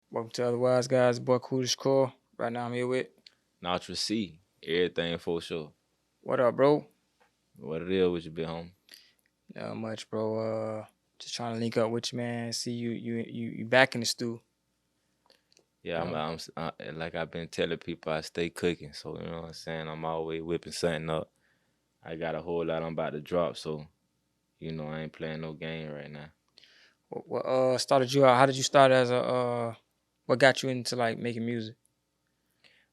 Welcome to Other Wise Guys, boy Coolish Core. Right now I'm here with Natra C. Everything for sure. what up, bro? What it is with you, big homie? Not much, bro. Just trying to link up with you, man. See you back in the stew. Yeah, like I've been telling people, I stay cooking. So you know what I'm saying. I'm always whipping something up. I got a whole lot I'm about to drop. So I ain't playing no game right now. What started you out? How did you start as a what got you into like making music?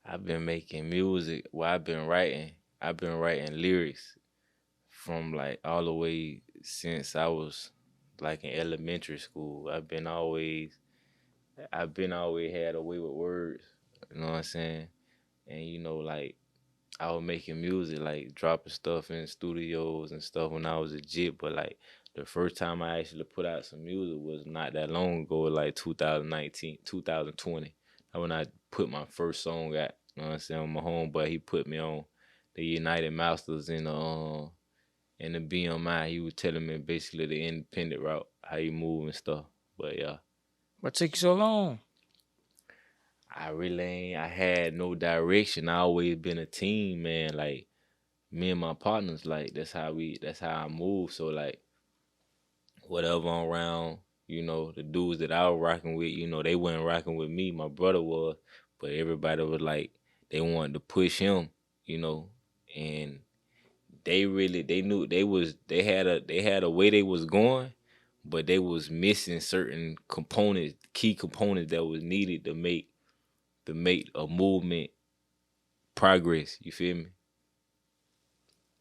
I've been making music. Well, I've been writing. I've been writing lyrics from like all the way since I was like in elementary school. I've been always had a way with words. You know what I'm saying? And like I was making music, like dropping stuff in studios and stuff when I was a jit. But like the first time I actually put out some music was not that long ago, like 2019, 2020. That's when I put my first song out. You know what I'm saying? On my homeboy, he put me on the United Masters in the BMI. He was telling me basically the independent route, how you move and stuff. But yeah. What took you so long? I really ain't. I had no direction. I always been a team man. Like me and my partners, like that's how I move. So like whatever I'm around, the dudes that I was rocking with, they weren't rocking with me. My brother was, but everybody was like they wanted to push him, you know, and they knew they had a way they was going, but they was missing certain components, key components that was needed to make a movement progress. You feel me?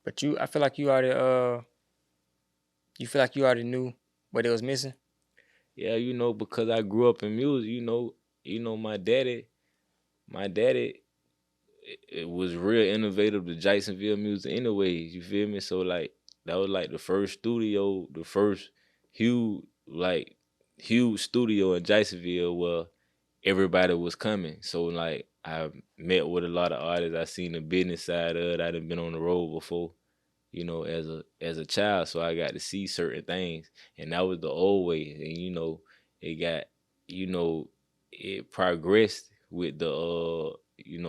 But I feel like you feel like you already knew what it was missing. Yeah, because I grew up in music, my daddy it was real innovative to Jacksonville music anyways, you feel me? So like that was like the first studio, the first huge like huge studio in Jacksonville where everybody was coming. So like I met with a lot of artists. I seen the business side of it. I done been on the road before, as a child. So I got to see certain things. And that was the old way. And it got you know, it progressed with the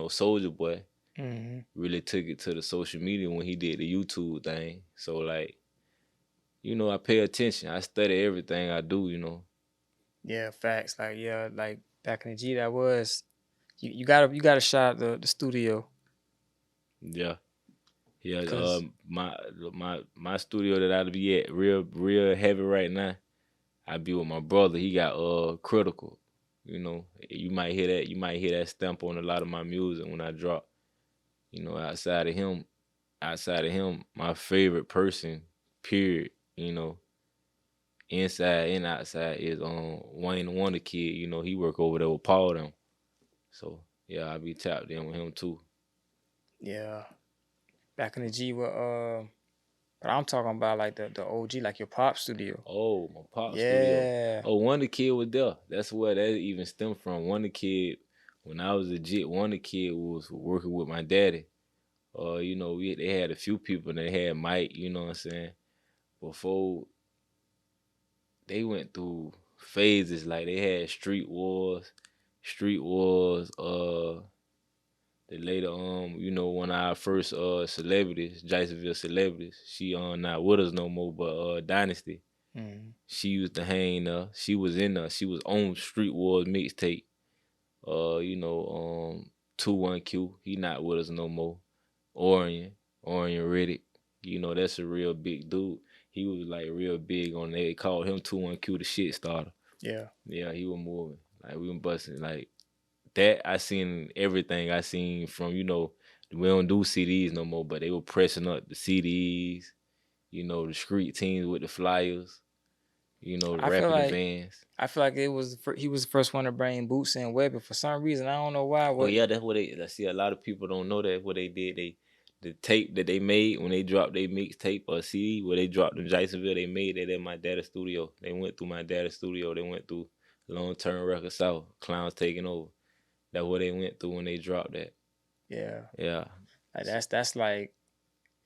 Soldier Boy. Hmm. Really took it to the social media when he did the YouTube thing. So like, I pay attention. I study everything I do. Yeah, facts. Like like back in the G that was you gotta shout out the studio. Yeah. Yeah, Cause my studio that I'd be at real heavy right now. I be with my brother. He got critical. You might hear that stamp on a lot of my music when I drop. Outside of him, my favorite person, period, you know, inside and outside is Wayne the Wonder Kid. He work over there with Paul them. So yeah, I be tapped in with him too. yeah, back in the G with but I'm talking about like the OG, like your pop studio. Oh, my pop studio. Yeah. Oh, Wonder Kid was there. That's where that even stemmed from. Wonder Kid, when I was a jit, Wonder Kid was working with my daddy. They had a few people. They had Mike. You know what I'm saying? Before they went through phases, like they had Street Wars. The later one of our first celebrities, Jacksonville celebrities. She not with us no more, but Dynasty. Mm. She used to hang she was in she was on Street Wars mixtape. 21Q. He not with us no more. Orion. Orion Riddick. That's a real big dude. He was like real big on. They called him 21Q the shit starter. Yeah. Yeah, he was moving. Like we were busting like that. I seen everything. I seen from we don't do CDs no more, but they were pressing up the CDs. The street teams with the flyers. The I feel rapping the like vans. I feel like he was the first one to bring Boots and Webbing for some reason. I don't know why. Oh What yeah, that's what they. I see a lot of people don't know that what they did. The tape that they made when they dropped their mixtape or CD where they dropped in Jacksonville, they made that at my dad's studio. They went through my dad's studio. They went through Long Term Record South. Clowns taking over. That's what they went through when they dropped that. yeah. Yeah. Like that's like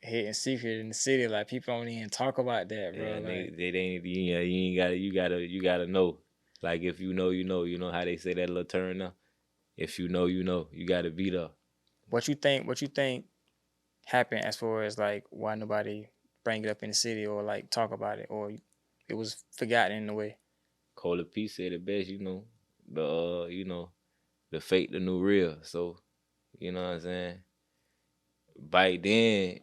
hidden secret in the city. Like people don't even talk about that, Yeah, bro. they Like they ain't yeah, you ain't gotta you gotta know. Like if you know, you know. You know how they say that little turn now. If you know, you know. You got to be there. What you think? What you think happened as far as like why nobody bring it up in the city or like talk about it or it was forgotten in a way? Cola P said it best. You know the you know the fake, the new real. So you know what I'm saying. Back then,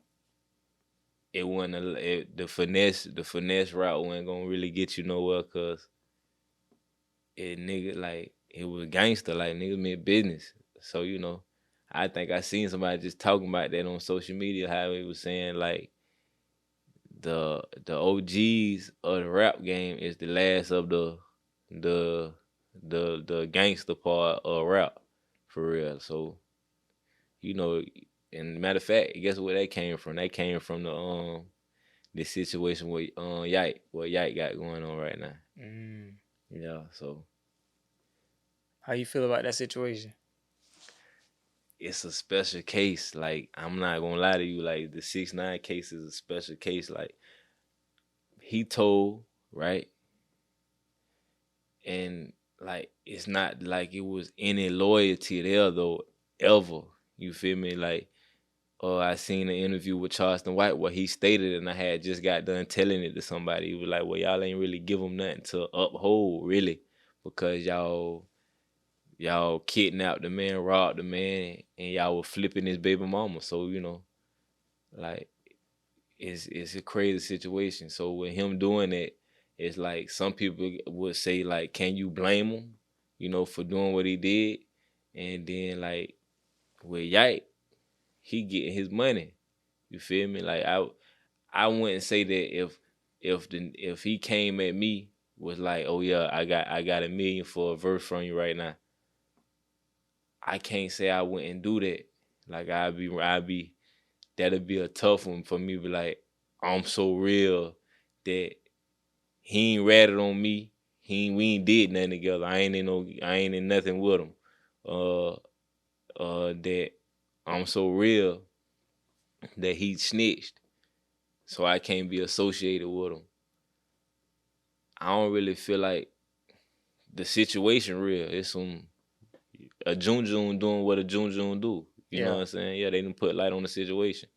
it wasn't the finesse route wasn't gonna really get you nowhere, cause it nigga like it was gangster, like nigga meant business. So you know, I think I seen somebody just talking about that on social media, how he was saying like the OGs of the rap game is the last of the the gangster part of rap for real. So you know, and matter of fact, guess where they came from? They came from the situation with Yike, what Yike got going on right now. Mm. Yeah, so How you feel about that situation? it's a special case. Like I'm not gonna lie to you, like the 6ix9ine case is a special case. Like he told, right? And like it's not like it was any loyalty there though, ever. You feel me? Like I seen an interview with Charleston White where he stated, and I had just got done telling it to somebody. He was like, "Well, y'all ain't really give him nothing to uphold, really, because y'all kidnapped the man, robbed the man, and y'all were flipping his baby mama. So you know, like it's a crazy situation. So with him doing it, it's like some people would say like, can you blame him, you know, for doing what he did? And then like with Yike, he getting his money. You feel me? Like I wouldn't say that if he came at me was like, oh yeah, I got a million for a verse from you right now. I can't say I wouldn't do that. Like I'd be that'd be a tough one for me. Be like, I'm so real that he ain't ratted on me. We ain't did nothing together. I ain't in nothing with him. Uh that I'm so real that he snitched. So I can't be associated with him. I don't really feel like the situation real. It's some a June doing what a June do. You know what Yeah. I'm saying? Yeah, they didn't put light on the situation.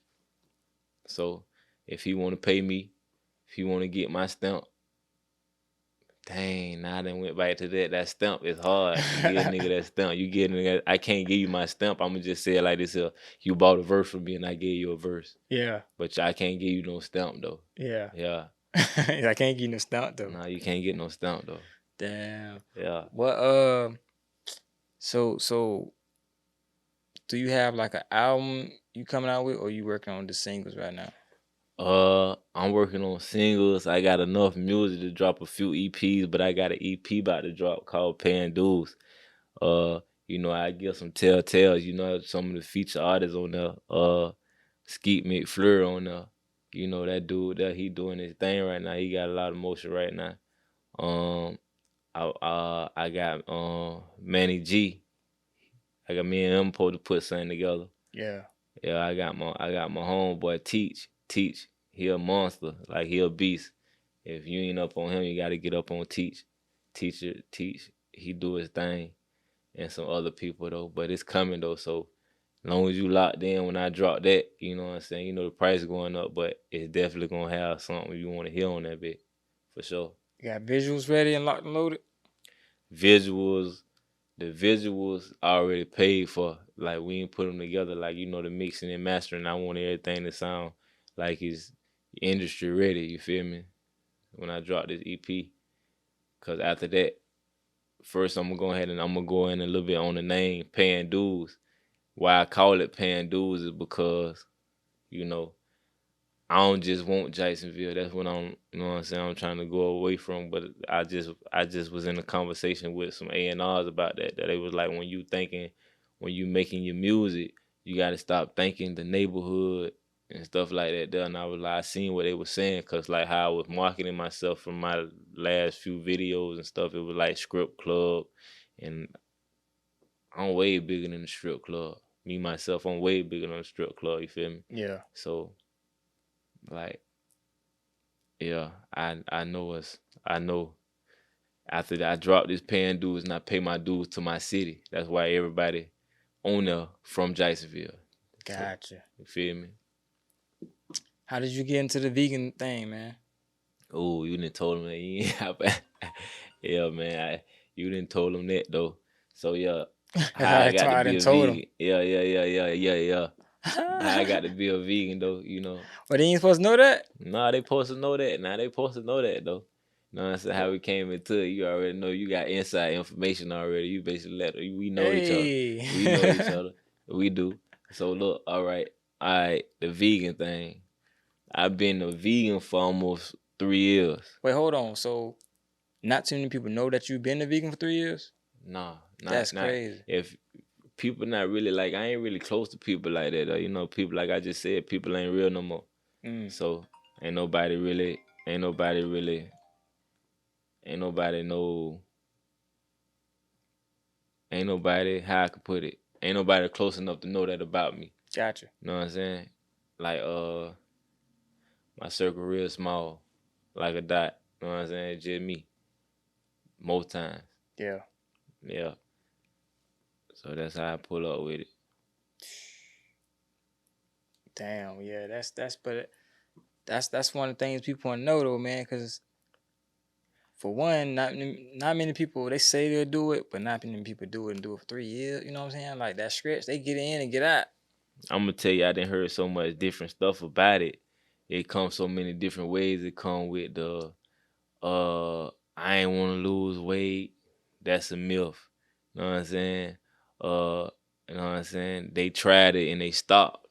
So if he want to pay me, if he want to get my stamp, dang, now I done went back to that. That stamp is hard to get a nigga that stamp. You get a nigga, I can't give you my stamp. I'ma just say it like this: you bought a verse from me and I gave you a verse, Yeah. but I can't give you no stamp though. Yeah. Yeah, I can't get no stunt though. nah, you can't get no stamp though. Damn. Yeah. What so do you have like an album you coming out with or you working on the singles right now? I'm working on singles. I got enough music to drop a few EPs, but I got an EP about to drop called Paying Dues. You know, I give some telltales, you know, some of the feature artists on there. Skeet McFleur on there. You know, that dude that he doing his thing right now. He got a lot of motion right now. Um I got Manny G. I got me and him supposed to put something together. Yeah. Yeah, I got my homeboy Teach. He a monster, like he a beast. If you ain't up on him, you got to get up on Teach. Teach. He do his thing, and some other people though. But it's coming though, so as long as you locked in when I drop that, you know what I'm saying. You know the price is going up, but it's definitely gonna have something you want to hear on that bit, for sure. You got visuals ready and locked and loaded? Visuals, the visuals already paid for. Like we ain't put them together. Like you know the mixing and mastering. I want everything to sound like it's industry ready. You feel me? When I drop this EP, cause after that, first I'm gonna go ahead and I'm gonna go in a little bit on the name Paying Dues. Why I call it Paying Dues is because you know I don't just want Jacksonville. That's what you know what I'm saying. I'm trying to go away from. But I just was in a conversation with some A&Rs about that. That it was like when you making your music, you got to stop thinking the neighborhood and stuff like that. There, and I was like, I seen what they were saying, cause like how I was marketing myself from my last few videos and stuff. It was like strip club, and I'm way bigger than the strip club. Me myself, I'm way bigger than the strip club. You feel me? Yeah. So like. Yeah, I know us. I know After that, I dropped this paying dues and I pay my dues to my city. That's why everybody on there from Jacksonville. So Gotcha. you feel me? How did you get into the vegan thing, man? Oh, you didn't told him that. You ain't- yeah, man. You didn't told him that though. So yeah, how I That's got to why I be didn't a told him. vegan. Yeah. How I got to be a vegan though, you know. But they ain't supposed to know that. Nah, they supposed to know that. Nah, they supposed to know that though. You know what I'm saying? How we came into it, you already know. You got inside information already. You basically we know each other. Hey. We know each other. We do. So look, all right. The vegan thing. I've been a vegan for almost 3 years. Wait, hold on. So, not too many people know that you've been a vegan for 3 years. Nah, That's not crazy. if people not really like I ain't really close to people like that though. You know, people like I just said, people ain't real no more. So ain't nobody really, ain't nobody really, ain't nobody know, ain't nobody how I could put it. Ain't nobody close enough to know that about me. Gotcha. You know what I'm saying? Like my circle real small, like a dot. You know what I'm saying? Just me. Most times. Yeah. Yeah. So that's how I pull up with it. Damn. Yeah. That's one of the things people want to know though, man. Because for one, not many people they say they'll do it, but not many people do it and do it for 3 years. You know what I'm saying? Like that stretch, they get in and get out. I'm gonna tell you, I done heard so much different stuff about it. It comes so many different ways. It come with the I ain't want to lose weight. That's a myth. You know what I'm saying? You know what I'm saying? They tried it and they stopped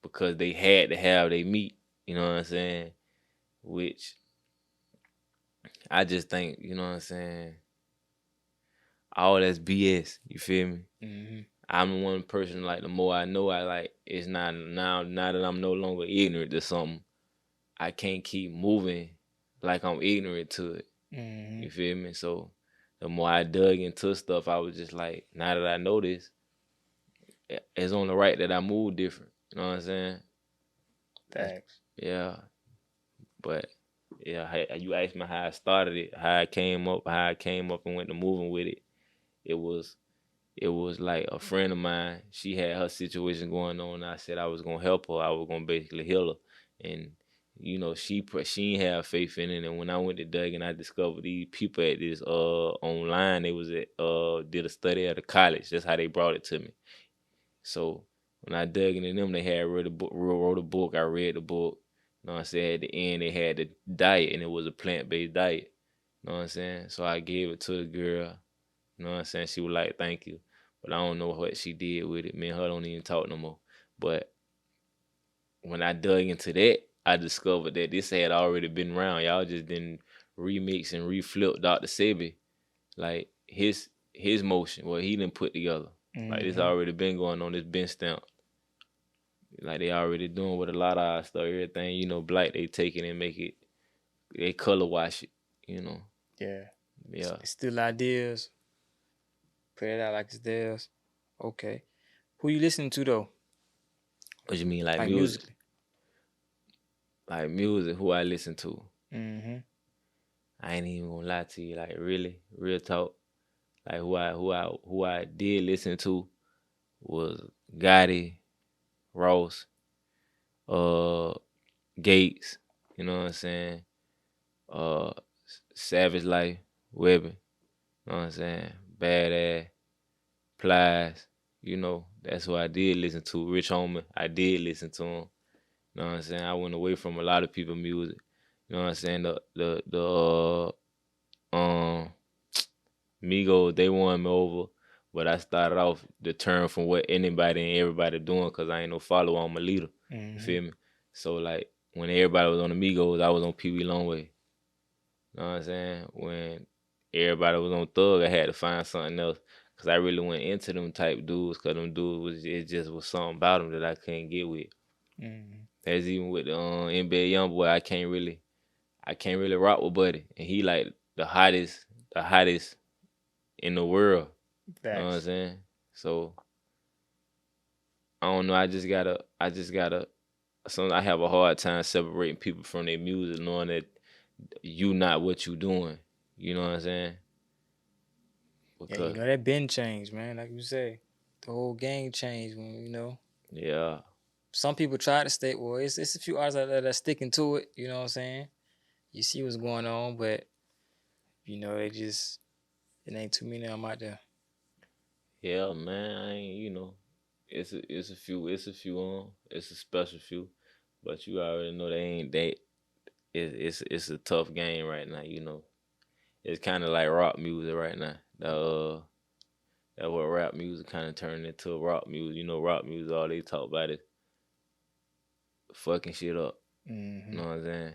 because they had to have their meat. You know what I'm saying? Which I just think, you know what I'm saying? All that's BS. You feel me? Mm-hmm. I'm one person like the more I know, I like it's not now that I'm no longer ignorant to something. I can't keep moving like I'm ignorant to it. Mm-hmm. You feel me? So the more I dug into stuff, I was just like, now that I know this, it's on the right that I move different. You know what I'm saying? Thanks. Yeah. But yeah, you asked me how I started it, how I came up and went to moving with it. It was like a friend of mine. She had her situation going on. I said I was gonna help her. I was gonna basically heal her, and you know she ain't have faith in it. And when I went to Doug and I discovered these people at this online, they was at did a study at a college. That's how they brought it to me. So when I dug into them, they had wrote a book. I read the book. You know what I'm saying? At the end, they had the diet, and it was a plant-based diet. You know what I'm saying? So I gave it to the girl. You know what I'm saying? She was like, thank you. But I don't know what she did with it. Me and her don't even talk no more. But when I dug into that, I discovered that this had already been around. Y'all just didn't remix and reflip Dr. Sebi. Like his motion, what he didn't put together. Like this Mm-hmm. already been going on, this been stamped. Like they already doing with a lot of our stuff, everything, you know, black, they take it and make it, they color wash it, you know. Yeah. Yeah. It's still ideas. Put it out like it's theirs. Okay. Who you listening to though? What you mean, like Like music? musically. Like music, who I listen to. Mm-hmm. I ain't even gonna lie to you, like really, real talk. Like who I did listen to was Gotti, Ross, uh Gates, you know what I'm saying? Uh Savage Life, Webbing, you know what I'm saying? Badass, Plies, you know, that's who I did listen to. Rich Homie, I did listen to him. You know what I'm saying? I went away from a lot of people music. You know what I'm saying? Um Migos, they won me over, but I started off the turn from what anybody and everybody doing because I ain't no follower, I'm a leader. You Mm-hmm. feel me? So like when everybody was on the Migos, I was on Pee Wee Longway. You know what I'm saying? When everybody was on Thug, I had to find something else because I really went into them type dudes because them dudes was it just was something about them that I couldn't get with. Mm-hmm. As even with NBA YoungBoy, I can't really rock with Buddy, and he like the hottest in the world. You know what I'm Facts. saying? So I don't know. I just gotta. So I have a hard time separating people from their music, knowing that you not what you doing. You know what I'm saying? Yeah, you because know that been changed, man. Like you say, the whole game changed when yeah, some people try to stay. Well, it's a few artists out there that's sticking to it. You know what I'm saying? You see what's going on, but they just it ain't too many of them out there. yeah, man, I ain't, it's a special few, but you already know they ain't that. It's a tough game right now. It's kind of like rock music right now. That what rap music kind of turned into rock music. Rock music, all they talk about is fucking shit up. You Hmm. know what I'm saying?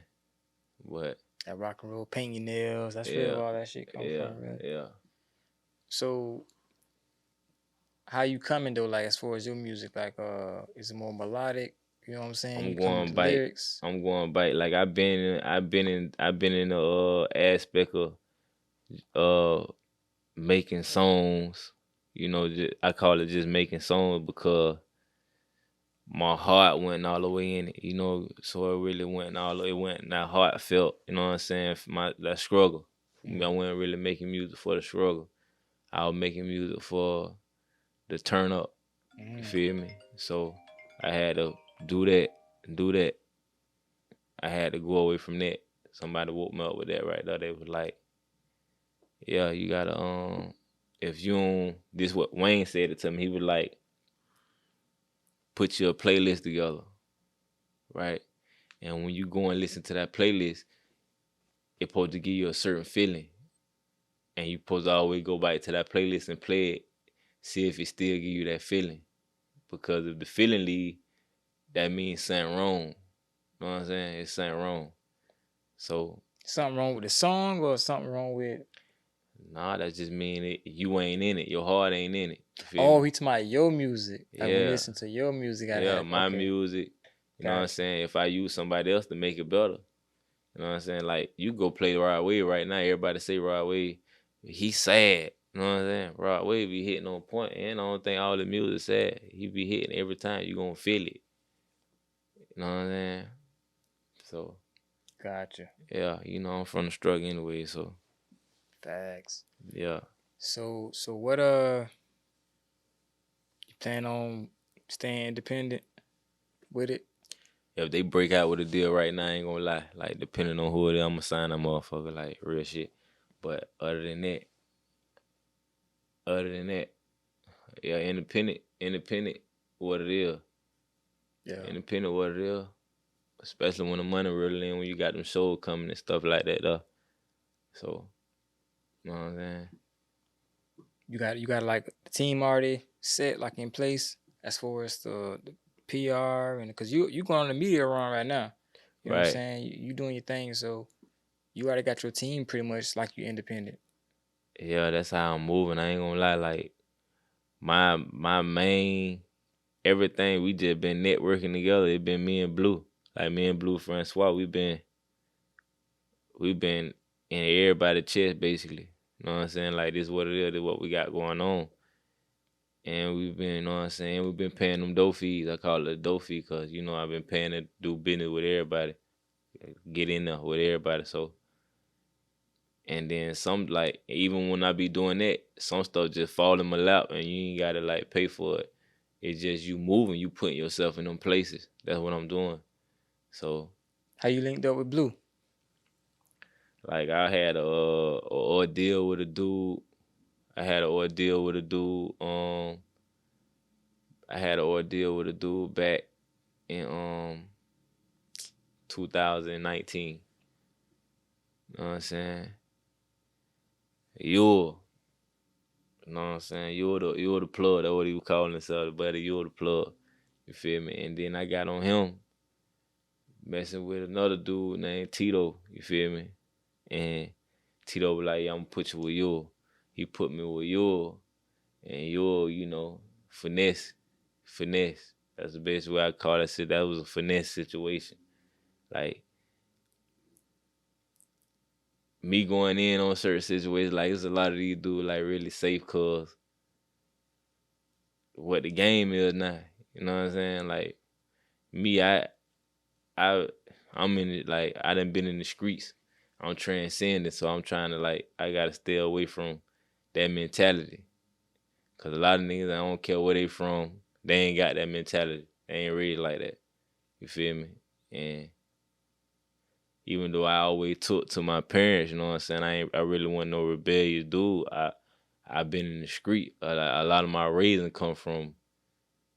But That rock and roll, paint your nails. That's really yeah, where all that shit come yeah, from, really. yeah. So, how you coming though? Like as far as your music, like is it more melodic? You know what I'm saying? I'm You come with going the bite. lyrics. I'm going bite. Like I've been in the aspect of uh making songs. I call it just making songs because my heart went all the way in it. So it really went all the way. It went that heartfelt. You know what I'm saying? For my that struggle. I Mm-hmm. wasn't really making music for the struggle. I was making music for the turn up. You Mm-hmm. feel me? So I had to do that, do that. I had to go away from that. Somebody woke me up with that right there. They was like, "Yeah, you gotta if you don't." This what Wayne said it to me. He was like, "Put your playlist together, right? And when you go and listen to that playlist, it's supposed to give you a certain feeling, and you supposed to always go back to that playlist and play it, see if it still give you that feeling. Because if the feeling leave, that means something wrong. You know what I'm saying? It's something wrong. So Something wrong with the song, or something wrong with? nah, that just mean you ain't in it. Your heart ain't in it. You feel Oh, me? he talking about your music. Like when you Yeah, listen to your music, gotta yeah. have My okay, music. You know what I'm got you. saying? If I use somebody else to make it better, you know what I'm saying? Like you go play Rod Wave right now. Everybody say Rod Wave, he sad. You know what I'm saying? Rod Wave be hitting on point, and I don't think all the music sad. He be hitting every time. You gonna feel it. You know what I'm saying? So Gotcha. yeah, I'm from the struggle anyway. So Facts. yeah, So what you plan on staying independent with it? if they break out with a deal right now, I ain't gonna lie. Like depending on who it is, I'ma sign that motherfucker. Like real shit. But other than that, yeah, independent, what it is, Yeah. independent, what it is. Especially when the money really in, when you got them shows coming and stuff like that, though. So, you know what I'm saying? You got like the team already set like in place as far as the PR and because you going on the media run right now. You know what I'm Right. saying? You doing your thing, so you already got your team pretty much like you independent. Yeah, that's how I'm moving. I ain't gonna lie. Like my main everything, we just been networking together. It been me and Blue. Like me and Blue Francois, we been in everybody's chest basically. You know what I'm saying? Like this what it is, this what we got going on. And we've been, you know what I'm saying, we've been paying them dough fees. I call it a dough fee because, I've been paying to do business with everybody, get in there with everybody. So, and then some, like, even when I be doing that, some stuff just fall in my lap and you ain't got to, like, pay for it. It's just you moving, you putting yourself in them places. That's what I'm doing. So, How you linked up with Blue? like, I had a ordeal with a dude. I had an ordeal with a dude. I had an ordeal with a dude back in 2019. You know what I'm saying? Yuall. You know what I'm saying? You the plug. That's what he was calling himself, buddy. You the plug. You feel me? And then I got on him messing with another dude named Tito. You feel me? And Tito was like, yeah, I'm gonna put you with you. He put me with you. And you, finesse. Finesse. That's the best way I call that shit. That was a finesse situation. Like me going in on certain situations, like it's a lot of these dudes like really safe cause what the game is now. You know what I'm saying? Like me, I I'm in it. Like I done been in the streets. I'm transcending, so I'm trying to like I gotta stay away from that mentality. Cause a lot of niggas, I don't care where they from, they ain't got that mentality. They ain't raised like that. You feel me? And even though I always took to my parents, you know what I'm saying? I really wasn't no rebellious dude. I've been in the street. A lot of my raising come from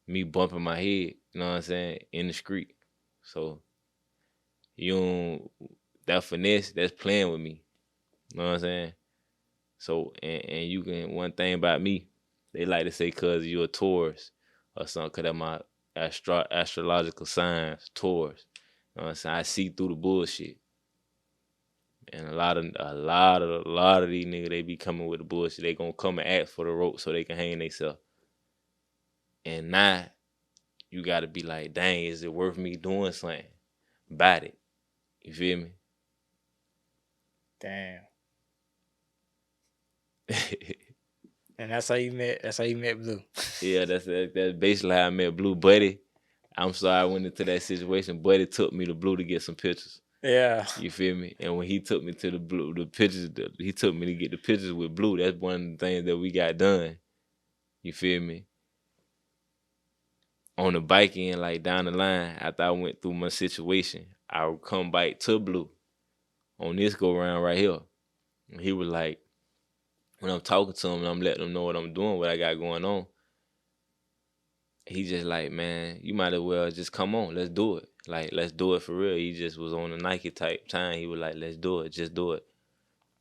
me bumping my head, you know what I'm saying, in the street. So you don't, that finesse, that's playing with me. You know what I'm saying? So and you can, one thing about me, they like to say cause you're a Taurus or something, cause of my astrological signs, Taurus. You know what I'm saying? I see through the bullshit. And a lot of these niggas, they be coming with the bullshit. They gonna come and ask for the rope so they can hang themselves. And now you gotta be like, dang, is it worth me doing something about it? You feel me? Damn. And that's how you met. That's how you met Blue. Yeah, that's basically how I met Blue. Buddy, I'm sorry I went into that situation. Buddy took me to Blue to get some pictures. Yeah. You feel me? And when he took me to the pictures, he took me to get the pictures with Blue. That's one of the things that we got done. You feel me? On the bike end, like down the line, after I went through my situation, I would come back to Blue on this go round right here. And he was like, when I'm talking to him and I'm letting him know what I'm doing, what I got going on, he just like, man, you might as well just come on, let's do it. Like, let's do it for real. He just was on a Nike type time. He was like, let's do it, just do it.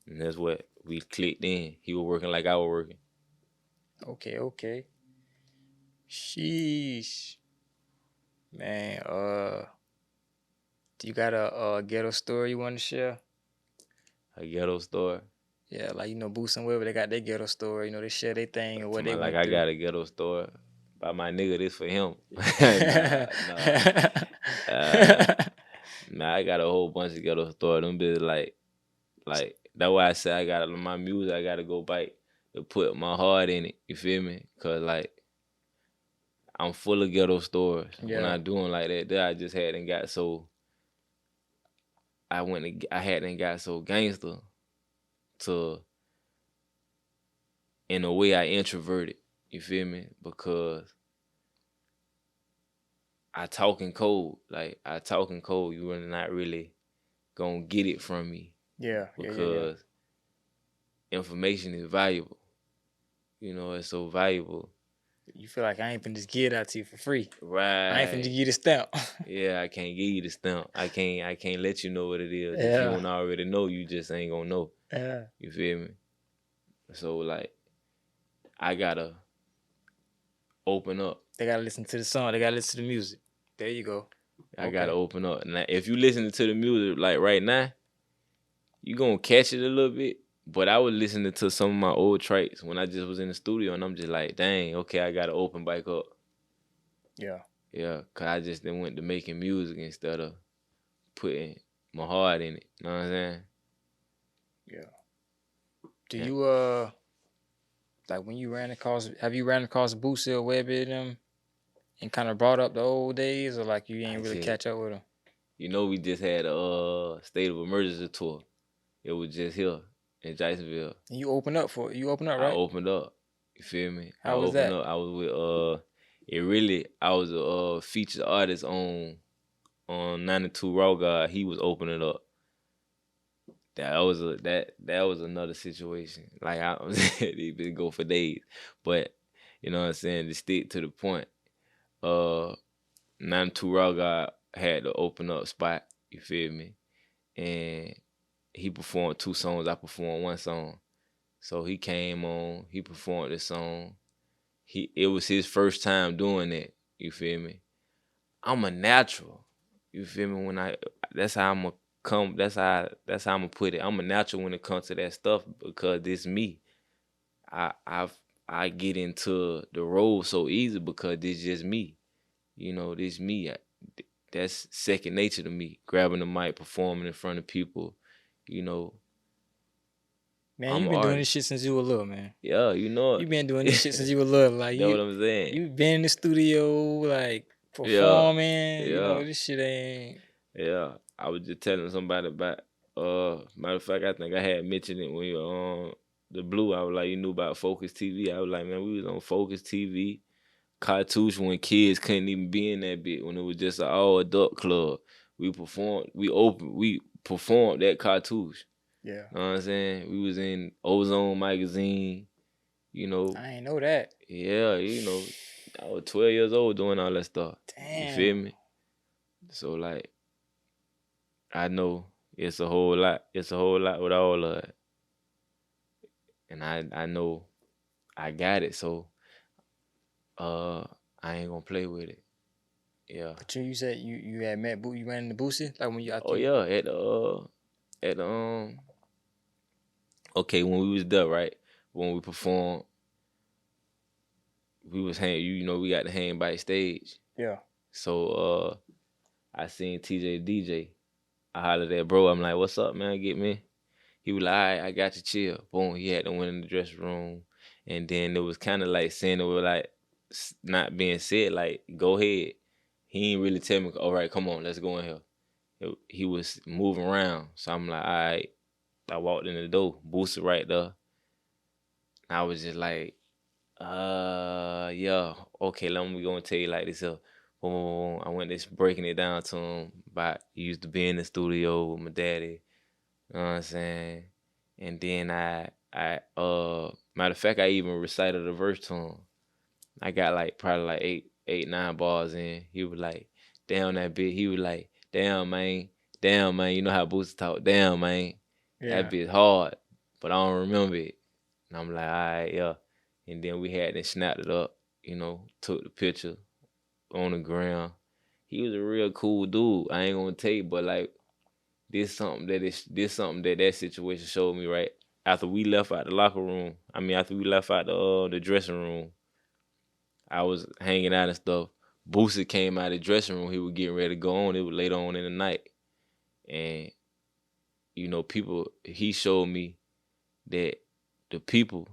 And that's what we clicked in. He was working like I was working. Okay. Sheesh. Man, do you got a ghetto story you want to share? A ghetto story. Yeah, like, Boost and Weber, they got their ghetto story. They share their thing and what they Like went I through. got a ghetto story. By my nigga, this for him. Nah, I got a whole bunch of ghetto stories. Them bitches like that's why I say I got my music. I gotta go back to put my heart in it. You feel me? Cause like I'm full of ghetto stories. Yeah. When I do them like that, I just hadn't got so. I hadn't got so gangster to, in a way, I introverted. You feel me? Because I talk in code. Like I talk in code. You are not really gonna get it from me. Yeah. Because information is valuable. It's so valuable. You feel like I ain't finna just give it out to you for free. Right. I ain't finna give you the stamp. Yeah, I can't give you the stamp. I can't let you know what it is. Yeah. If you don't already know, you just ain't gonna know. Yeah. You feel me? So like I gotta open up. They gotta listen to the song. They gotta listen to the music. There you go. I gotta open up. Now, if you listening to the music like right now, you gonna catch it a little bit. But I was listening to some of my old tracks when I just was in the studio, and I'm just like, dang, okay, I gotta open back up. Yeah. Yeah, cause I just then went to making music instead of putting my heart in it. You know what I'm saying? Yeah. Do you like when you have you ran across Boosie or Webby them and kind of brought up the old days, or like you ain't really catch up with them? We just had a state of emergency tour. It was just here in Jacksonville. And you opened up for it. You opened up, right? I opened up. You feel me? How was that? I was with I was a featured artist on 92 Raw God. He was opening up. That was another situation. Like I was it been go for days. But you know what I'm saying, to stick to the point. 92 Raw God had the open up spot, you feel me? And he performed 2 songs, I performed 1 song. So he came on, he performed the song. It was his first time doing that, you feel me? I'm a natural. You feel me? That's how I'm gonna put it. I'm a natural when it comes to that stuff because this me. I get into the role so easy because this just me. This me. That's second nature to me. Grabbing the mic, performing in front of people. Man, you've been doing this shit since you were little, man. Yeah, You've been doing this shit since you were little. Like that's what I'm saying. You've been in the studio, like performing. Yeah. This shit ain't. Yeah, I was just telling somebody about. Matter of fact, I think I had mentioned it when you the blue. I was like, you knew about Focus TV. I was like, man, we was on Focus TV. Cartouche when kids couldn't even be in that bit, when it was just an all adult club. We performed at Cartouche. Yeah. You know what I'm saying? We was in Ozone magazine, you know. I ain't know that. Yeah, you know, I was 12 years old doing all that stuff. You feel Damn. me? So like, I know it's a whole lot. It's a whole lot with all of it. And I know I got it, so I ain't gonna play with it. Yeah. But you said you had met you ran into Boosie like when you Oh yeah, at the okay, when we was there, right? When we performed, we was hang. You know, we got to hang backstage. Yeah. So I seen TJ DJ. I hollered at bro. I'm like, "What's up, man? Get me." He was like, "All right, I got you. Chill." Boom. He had to went in the dressing room, and then it was kind of like saying it was like not being said. Like, go ahead. He ain't really tell me. All right, come on, let's go in here. He was moving around, so I'm like, all right. I walked in the door, Booster right there. I was just like, yeah, okay, let me go and tell you like this. Boom, boom, boom. I went just breaking it down to him about he used to be in the studio with my daddy. You know what I'm saying? And then matter of fact, I even recited a verse to him. I got like probably like eight, 9 bars in. He was like, damn that bit. He was like, damn man, you know how Booster talk. Damn man, that Yeah. bit hard, but I don't remember it. And I'm like, all right, yeah. And then we had then snapped it up, you know, took the picture on the ground. He was a real cool dude. I ain't gonna tell you, but like this something that situation showed me, right? After we left out the locker room, after we left out the dressing room, I was hanging out and stuff. Boosie came out of the dressing room. He was getting ready to go on. It was later on in the night, and you know, he showed me that the people,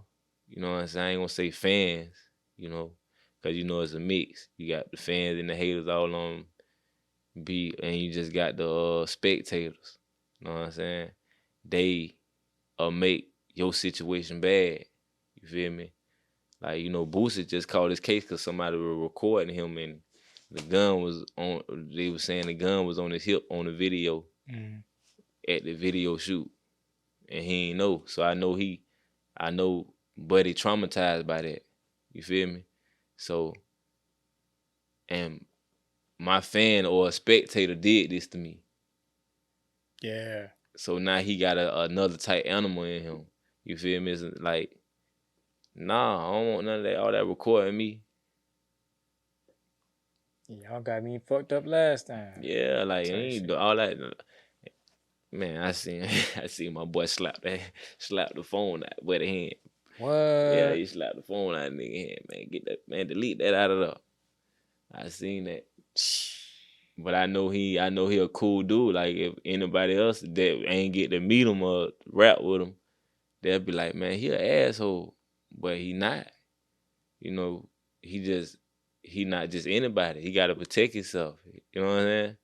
you know what I'm saying? I ain't gonna say fans, you know, because you know it's a mix. You got the fans and the haters all on and you just got the spectators. You know what I'm saying? They make your situation bad. You feel me? Like, you know, Boosie just called his case because somebody was recording him and the gun was on. They were saying the gun was on his hip on the video at the video shoot, and he ain't know. So I know, Buddy traumatized by that. You feel me? So, and my fan or a spectator did this to me. Yeah. So now he got another type animal in him. You feel me? It's like, nah, I don't want none of that. All that recording me. Y'all got me fucked up last time. Yeah, like Type ain't shit. all that. Man, I seen I seen my boy slap the phone out with a hand. What? Yeah, he slapped the phone out of nigga hand, man. Get that, man, delete that out of there. I seen that. But I know he a cool dude. Like if anybody else that ain't get to meet him or rap with him, they'll be like, man, he an asshole. But he not. You know, he not just anybody. He gotta protect himself. You know what I'm saying?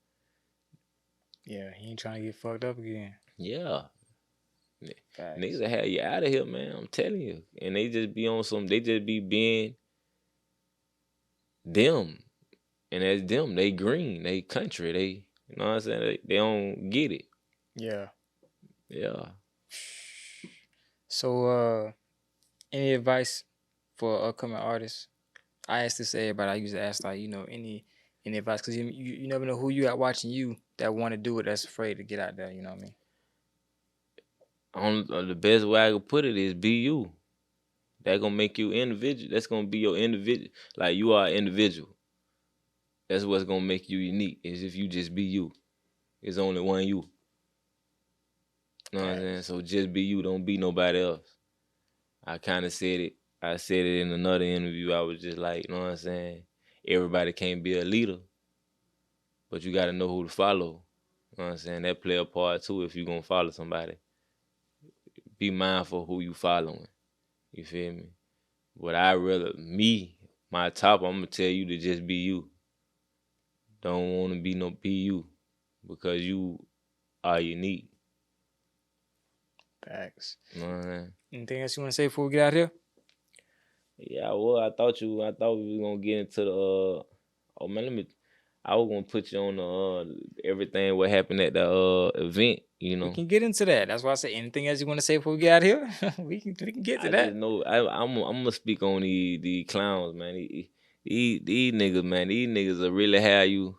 Yeah, he ain't trying to get fucked up again. Yeah. Facts. Niggas that have you out of here, man. I'm telling you. And they just be on they just be being them. And as them, they green, they country, they, you know what I'm saying? They don't get it. Yeah. Yeah. So, any advice for upcoming artists? I asked this to everybody. I usually ask like, any advice because you never know who you got watching you that want to do it. That's afraid to get out there. You know what I mean? The best way I could put it is be you. That gonna make you individual. That's gonna be your individual. Like you are an individual. That's what's gonna make you unique. Is if you just be you. It's only one you. You know what I'm saying? So just be you. Don't be nobody else. I kind of said it. I said it in another interview. I was just like, you know what I'm saying? Everybody can't be a leader, but you got to know who to follow. You know what I'm saying? That play a part too if you going to follow somebody. Be mindful who you following. You feel me? But my top, I'm going to tell you to just be you. Don't want to be you because you are unique. Facts. You know what I'm saying? Anything else you want to say before we get out here? Yeah, well, I thought we was gonna get into the oh man, I was gonna put you on the everything what happened at the event, you We know. can get into that. That's why I say anything else you want to say before we get out here. We can get to I just that. know I'm gonna speak on the clowns, man. These niggas, man, these niggas will really have you.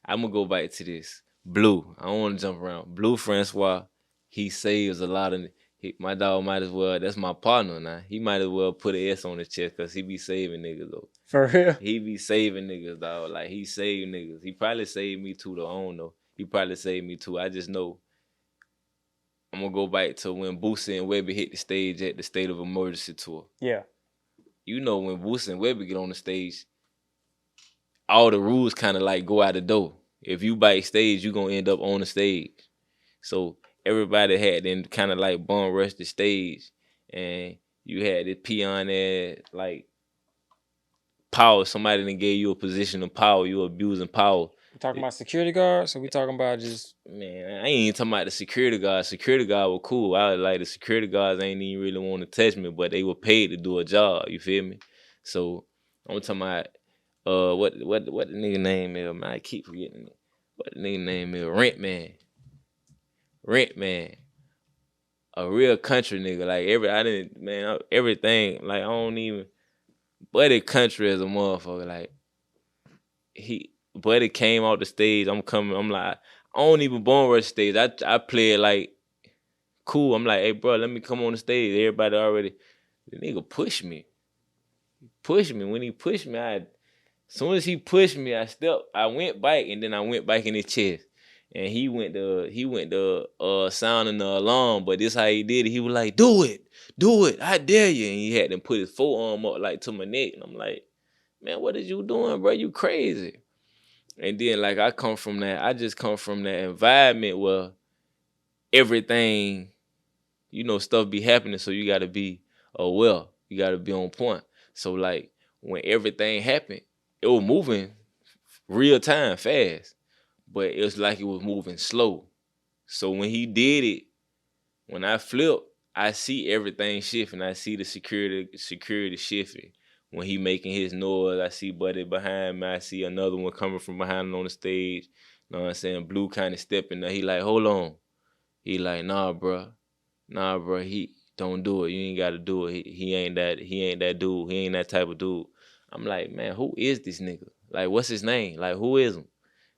I'm gonna go back to this. Blue, I don't want to jump around. Blue Francois, he saves a lot of. My dog might as well. That's my partner now. He might as well put an S on his chest because he be saving niggas though. For real. He be saving niggas, dog. Like he saved niggas. He probably saved me too, though. I don't know. He probably saved me too. I just know I'm gonna go back to when Boosie and Webby hit the stage at the State of Emergency tour. Yeah. You know when Boosie and Webby get on the stage, all the rules kind of like go out the door. If you backstage, you gonna end up on the stage. So everybody had then kind of like bum rush the stage, and you had this peon there like power. Somebody then gave you a position of power. You abusing power. We talking about security guards, or we talking about just Man, I ain't even talking about the security guards. Security guard were cool. I was like the security guards ain't even really want to touch me, but they were paid to do a job. You feel me? So I'm talking about what the nigga name is, man. I keep forgetting it. What the nigga name is? Rent man. A real country nigga. Like everything. Like I don't even Buddy country as a motherfucker. Like Buddy came out the stage. I'm like, I don't even born rush stage. I play it like cool. I'm like, hey bro, let me come on the stage. Everybody already the nigga pushed me. When he pushed me, as soon as he pushed me, I went back and then I went back in his chest. And he went to sounding the alarm, but this how he did it. He was like, do it, I dare you. And he had to put his forearm up like to my neck. And I'm like, man, what is you doing, bro? You crazy. And then like I just come from that environment where everything, stuff be happening, so you gotta be aware. You gotta be on point. So like when everything happened, it was moving real time fast, but it was like it was moving slow. So when he did it, when I flipped, I see everything shifting. I see the security shifting. When he making his noise, I see Buddy behind me. I see another one coming from behind him on the stage. You know what I'm saying? Blue kind of stepping there. He like, hold on. He like, nah, bro. He don't do it. You ain't gotta do it. He ain't that dude. He ain't that type of dude. I'm like, man, who is this nigga? Like, what's his name? Like, who is him?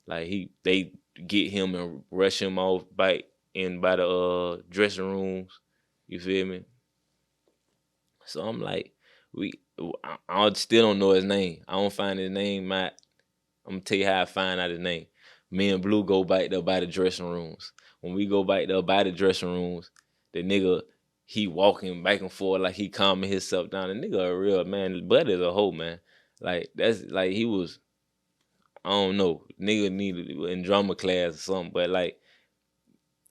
Like they get him and rush him off by the dressing rooms. You feel me? So I'm like, I still don't know his name. I don't find his name. I'm gonna tell you how I find out his name. Me and Blue go back there by the dressing rooms. When we go back there by the dressing rooms, the nigga, he walking back and forth like he calming himself down. The nigga a real man. Bud is a hoe, man. Like that's like he was. I don't know. Nigga needed in drama class or something, but like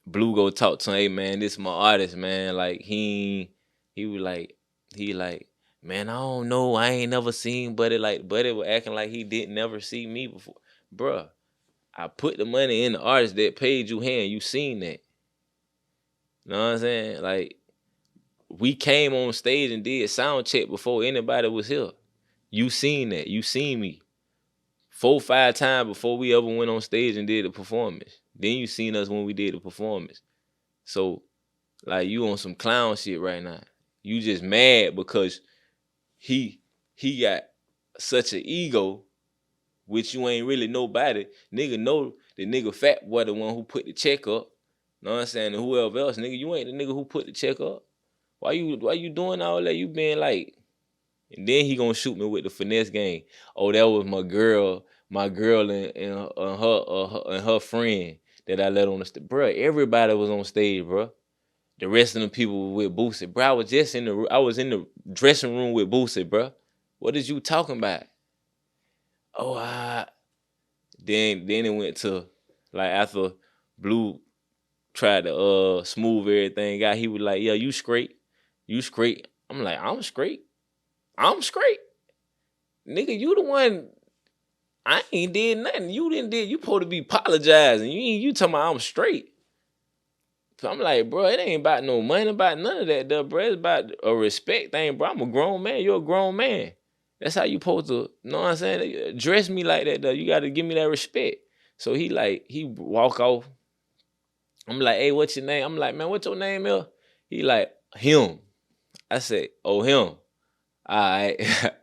Blue go talk to him, hey man, this is my artist, man. Like he was like man, I don't know. I ain't never seen Buddy was acting like he didn't never see me before. Bruh, I put the money in the artist that paid you hand. You seen that. You know what I'm saying? Like, we came on stage and did sound check before anybody was here. You seen that. You seen me 4-5 times before we ever went on stage and did the performance. Then you seen us when we did the performance. So, like, you on some clown shit right now. You just mad because he got such an ego, which you ain't really nobody. Nigga know the nigga Fat Boy the one who put the check up. Know what I'm saying? And whoever else, nigga, you ain't the nigga who put the check up. Why you doing all that? You being like, and then he gonna shoot me with the finesse game. Oh, that was my girl and her friend that I let on the stage. Bruh, everybody was on stage, bruh. The rest of the people were with Boosie. Bruh, I was in the dressing room with Boosie, bruh. What is you talking about? Oh, then it went to like after Blue tried to smooth everything out, he was like, yeah, you straight. I'm like, I'm straight. Nigga, you the one. I ain't did nothing. You didn't did. You supposed to be apologizing. You talking about I'm straight. So I'm like, bro, it ain't about no money, about none of that, though, bro. It's about a respect thing, bro. I'm a grown man. You're a grown man. That's how you supposed to, you know what I'm saying? Dress me like that, though. You got to give me that respect. So he walk off. I'm like, hey, what's your name? I'm like, man, what's your name, is? He like, him. I said, oh, him. All right,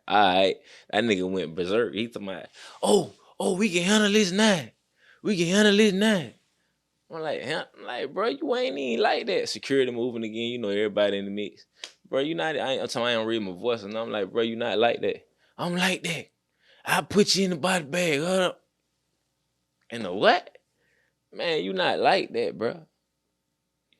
all right. That nigga went berserk. He told me, oh, we can handle this now. We can handle this now. I'm like, bro, you ain't even like that. Security moving again, you know, everybody in the mix. Bro, you not, I'm telling you, I don't read my voice, and I'm like, bro, you not like that. I'm like that. I'll put you in the body bag. And the what? Man, you not like that, bro.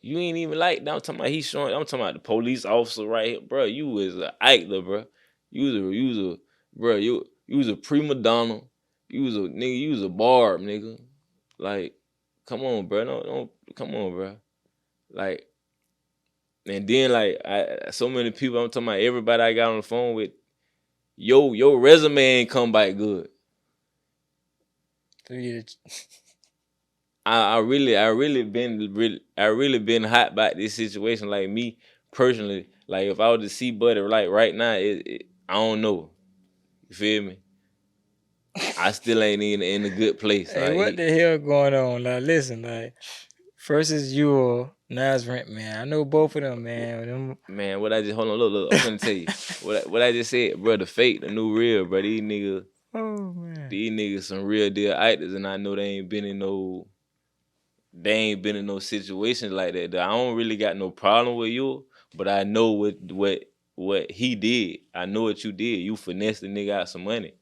You ain't even like that. I'm talking about I'm talking about the police officer right here. Bro, you was an actor, bro. You was a prima donna. You was a nigga, you was a barb, nigga. Like, come on, bro. Don't come on, bro. Like, and then like so many people, I'm talking about everybody I got on the phone with, your resume ain't come back good. I really been hot about this situation. Like me personally, like if I was to see Buddy like right now, I don't know. You feel me? I still ain't in a good place. Hey, Like what the hell going on? Now listen, like first is Yuall, now it's Rent, man. I know both of them, man. man, what I just hold on, look, I'm finna tell you what I just said, bro. The fake, the new real, bro. Oh man. These niggas some real deal actors, and I know they ain't been in no situations like that. I don't really got no problem with you, but I know what he did. I know what you did. You finessed the nigga out some money.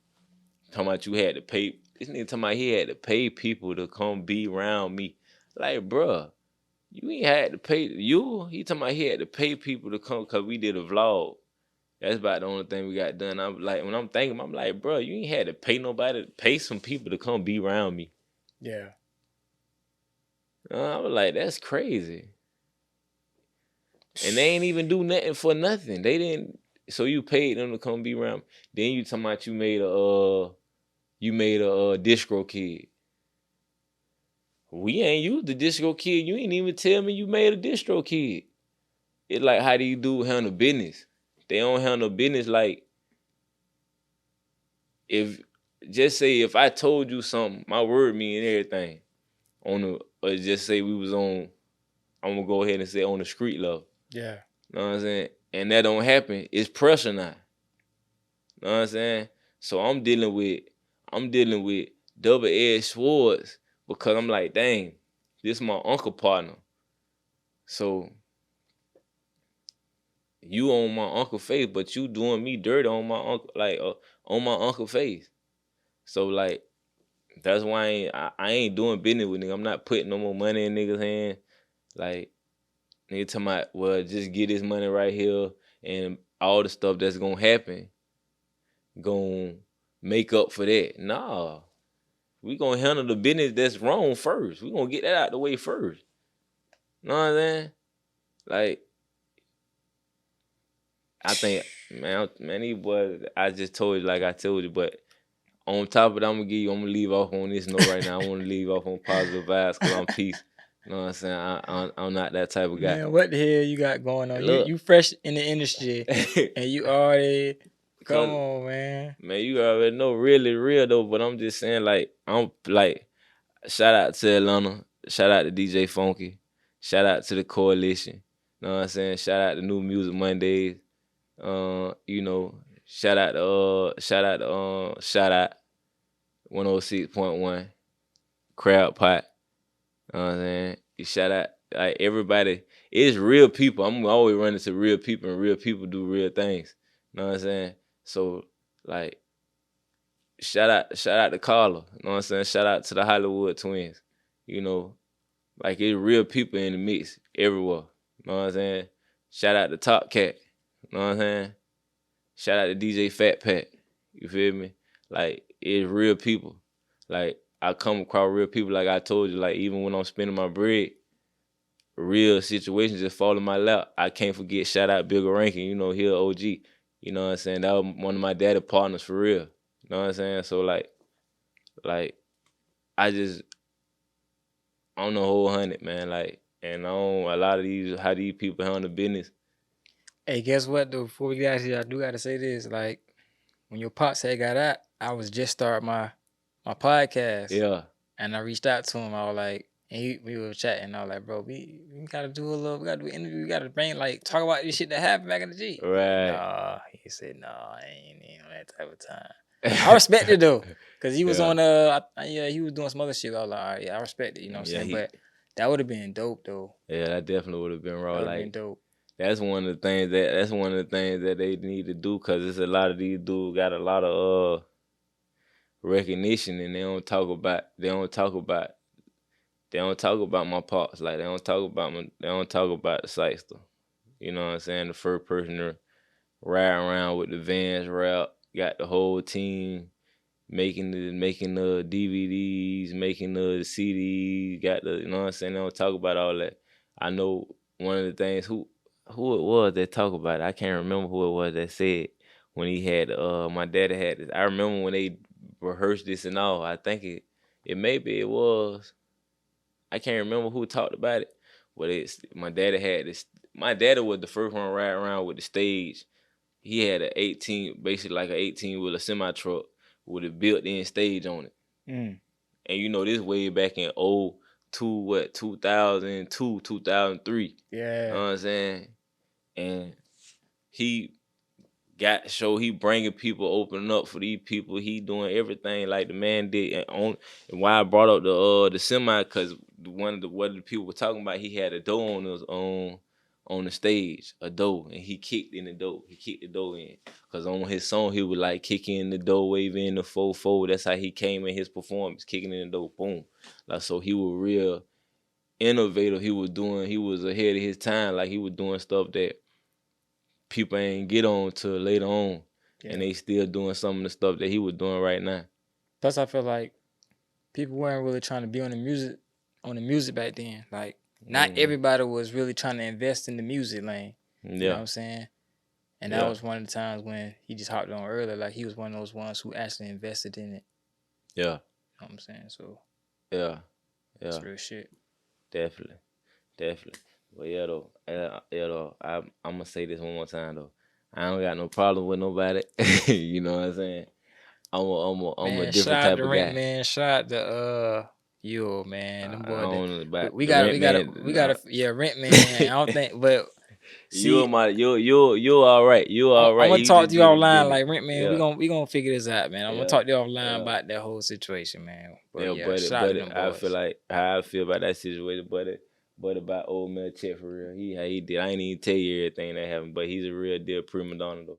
Talking about you had to pay. This nigga talking about he had to pay people to come be around me. Like, bruh, you ain't had to pay you. He talking about he had to pay people to come because we did a vlog. That's about the only thing we got done. I'm like, when I'm thinking, I'm like, bro, you ain't had to pay nobody, pay some people to come be around me. Yeah. I was like, that's crazy. And they ain't even do nothing for nothing. They didn't. So you paid them to come be around. Then you talking about you made a disco kid. We ain't used the disco kid. You ain't even tell me you made a distro kid. It's like, how do you do handle business? They don't handle business like, if just say if I told you something, my word mean everything. Or just say we was on, I'm gonna go ahead and say on the street level. Yeah. Know what I'm saying? And that don't happen. It's pressure now. Know what I'm saying? So I'm dealing with double-edged swords because I'm like, dang, this is my uncle partner. So you on my uncle face, but you doing me dirty on my uncle, like on my uncle face. So like, that's why I ain't doing business with nigga. I'm not putting no more money in niggas' hands. Like, nigga talking about, well, just get this money right here and all the stuff that's gonna happen gonna make up for that. Nah. We gonna handle the business that's wrong first. We gonna get that out the way first. Know what I'm saying? Like, I think, man, these boys, I just told you, like I told you, but on top of it, I'm gonna leave off on this note right now. I want to leave off on positive vibes because I'm peace. You know what I'm saying? I'm not that type of guy. Man, what the hell you got going on? Look. You fresh in the industry and you already come on, man. Man, you already know, really real though, but I'm just saying, like, I'm like, shout out to Atlanta, shout out to DJ Funky, shout out to the Coalition. You know what I'm saying? Shout out to New Music Mondays. You know, shout out 106.1, Crowd Pot. You know what I'm saying? You shout out, like, everybody. It's real people. I'm always running to real people, and real people do real things. You know what I'm saying? So, like, shout out to Carla. You know what I'm saying? Shout out to the Hollywood twins. You know, like, it's real people in the mix everywhere. You know what I'm saying? Shout out to Top Cat. You know what I'm saying? Shout out to DJ Fat Pat. You feel me? Like, it's real people. Like, I come across real people, like I told you, like, even when I'm spending my bread, real situations just fall in my lap. I can't forget, shout out Bigga Rankin, you know, he a OG. You know what I'm saying? That was one of my daddy partners for real. You know what I'm saying? So like I just, on the whole 100, man, like, And a lot of these how these people handle business. Hey, guess what though? Before we get out here, I do gotta say this. Like when your pops had got out, I was just starting my podcast. Yeah. And I reached out to him. I was like, and we were chatting. I was like, bro, we gotta do we gotta do an interview. We gotta talk about this shit that happened back in the G. Right. Nah, he said, nah, I ain't on that type of time. I respect it though, cause he was Yeah. on he was doing some other shit. I was like, all right, yeah, I respect it. You know what I'm saying? But that would have been dope though. Yeah, that definitely would have been raw. That would have Like been dope. that's one of the things that they need to do, cause it's a lot of these dudes got a lot of recognition, and they don't talk about my pops. Like they don't talk about the Sykester. You know what I'm saying? The first person to ride around with the Vans rap, got the whole team making the DVDs, making the CDs, got the, you know what I'm saying? They don't talk about all that. I know one of the things who it was that talk about it. I can't remember who it was that said when he had my daddy had this. I remember when they rehearsed this and all. I think it was, I can't remember who talked about it, but it's my daddy had this. My daddy was the first one to ride around with the stage. He had an 18, basically like an 18 with a semi truck with a built-in stage on it. Mm. And you know, this way back in 2002, 2003. Yeah. You know what I'm saying? And he got to show he bringing people, opening up for these people. He doing everything like the man did. And why I brought up the semi, because what the people were talking about, he had a door on the stage, a door, and he kicked in the door. He kicked the door in, because on his song he would like kick in the door, wave in the 4-4. That's how he came in his performance, kicking in the door, boom. Like, so he was real innovative. He was ahead of his time. Like he was doing stuff that people ain't get on till later on, and they still doing some of the stuff that he was doing right now. Plus, I feel like people weren't really trying to be on the music back then. Like, not everybody was really trying to invest in the music lane. You know what I'm saying? And that was one of the times when he just hopped on earlier. Like, he was one of those ones who actually invested in it. Yeah. You know what I'm saying? So, yeah. That's real shit. Definitely. But I'm gonna say this one more time though. I don't got no problem with nobody. You know what I'm saying? I'm a different type of guy. Man, shout out to Yuall, man. Them boy, we got Rent Man. I don't think, but you all right. You all right. I'm gonna talk to you offline, like Rent Man. We gonna figure this out, man. I'm gonna talk to you offline about that whole situation, man. But I feel like how I feel about that situation, but about old man Chet for real. He did. I ain't even tell you everything that happened, but he's a real deal prima donna though.